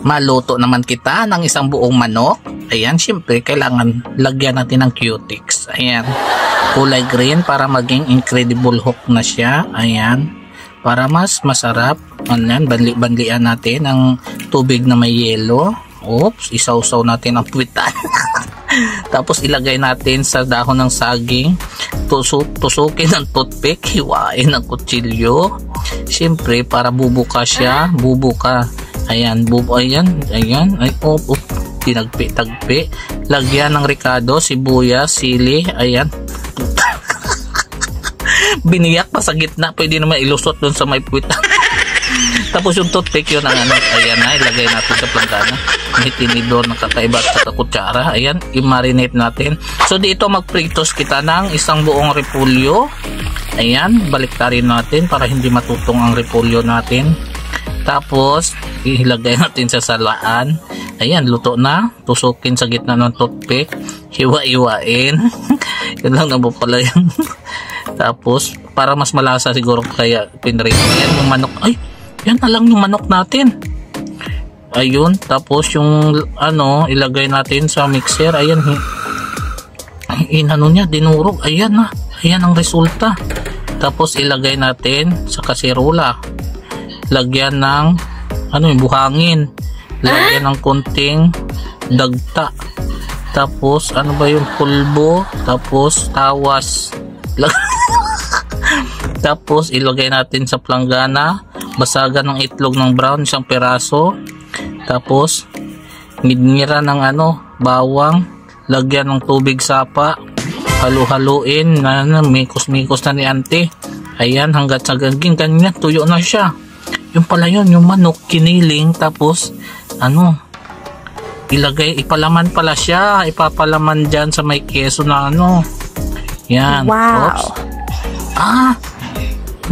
maluto naman kita ng isang buong manok. Ayan, syempre kailangan lagyan natin ng cutics. Ayan, kulay green para maging Incredible Hulk na siya. Ayan, para mas masarap. Ayan, banlian natin ng tubig na may yelo. Oops, isawsaw natin ang puwitan. Tapos ilagay natin sa dahon ng saging. Tusukin ng toothpick, hiwain ng kutsilyo. Siyempre para bubuka siya, bubuka. Ayan, ayan, ay, tinagpi-tagpi. Lagyan ng ricado, sibuyas, sili, ayan. Biniyak pa sa gitna, pwede naman ilusot dun sa may puwitan. Tapos yung toothpick yun ang ano, ayan na, ilagay natin sa planggana. May tinidor na kakaiba at kutsara. Ayan, i-marinate natin. So dito magpritos kita ng isang buong repolyo. Ayan, baliktarin natin para hindi matutong ang repolyo natin. Tapos ilagay natin sa salaan. Ayan, luto na. Tusukin sa gitna ng toothpick. Hiwa-iwain. Yun lang naman pala yan. Tapos para mas malasa siguro kaya pinrito. Ayan yung manok. Ay, yan na lang yung manok natin. Ayun, tapos yung ano, ilagay natin sa mixer. Ayan, inano niya, dinurog. Ayan na, ayan ang resulta. Tapos ilagay natin sa kaserola. Lagyan ng ano, yung buhangin. Lagyan ng konting dagta. Tapos ano ba yung pulbo? Tapos tawas. Tapos ilagay natin sa planggana. Basagan ng itlog ng brown, isang peraso. Tapos nidnira ng ano, bawang. Lagyan ng tubig sapa. Halu-haluin na mikos-mikos na ni auntie. Ayan, hanggat sa gaging kanina tuyo na siya. Yung pala yun, yung manok kiniling. Tapos ano, ilagay, ipalaman pala siya. Ipapalaman dyan sa may keso na ano. Yan. Wow. Oops. Ah,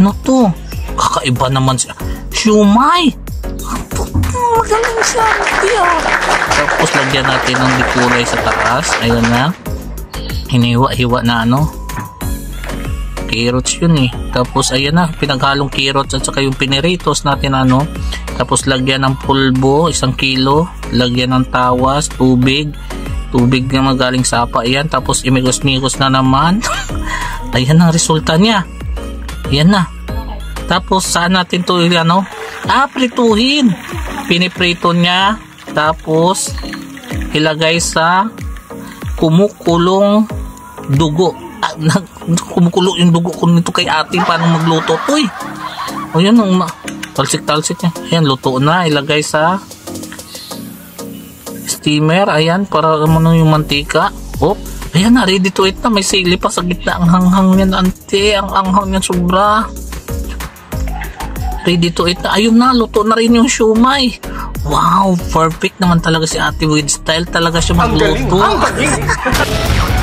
ano to? Kakaiba naman siya. Siumay! Magaling siya. Yeah. Tapos lagyan natin ng dikulay sa taas. Ayun na. Hiniwa-hiwa na ano. Carrots yun eh. Tapos ayan na. Pinaghalong carrots at saka yung piniritos natin ano. Tapos lagyan ng pulbo. 1 kilo. Lagyan ng tawas. Tubig. Tubig na magaling sapa. Ayan. Tapos imigos-migos na naman. Ayan ang resulta niya. Ayan na. Tapos saan natin to ano? Prituhin. Piniprito niya. Tapos ilagay sa kumukulong dugo. Kumukulo yung dugo ko nito kay ate. Paano magluto to eh? O yan, talsik-talsik niya. Ayan, luto na. Ilagay sa steamer. Ayan, para ano yung mantika. Oh, ayan na, ready to eat na. May sili pa sa gitna. Ang hanghang niyan, ante. Ang hanghang niyan sobra. Ready to eat na. Ayun na, luto na rin yung siumay. Wow, perfect naman talaga si ate with style. Talaga siya magluto. Ang galing!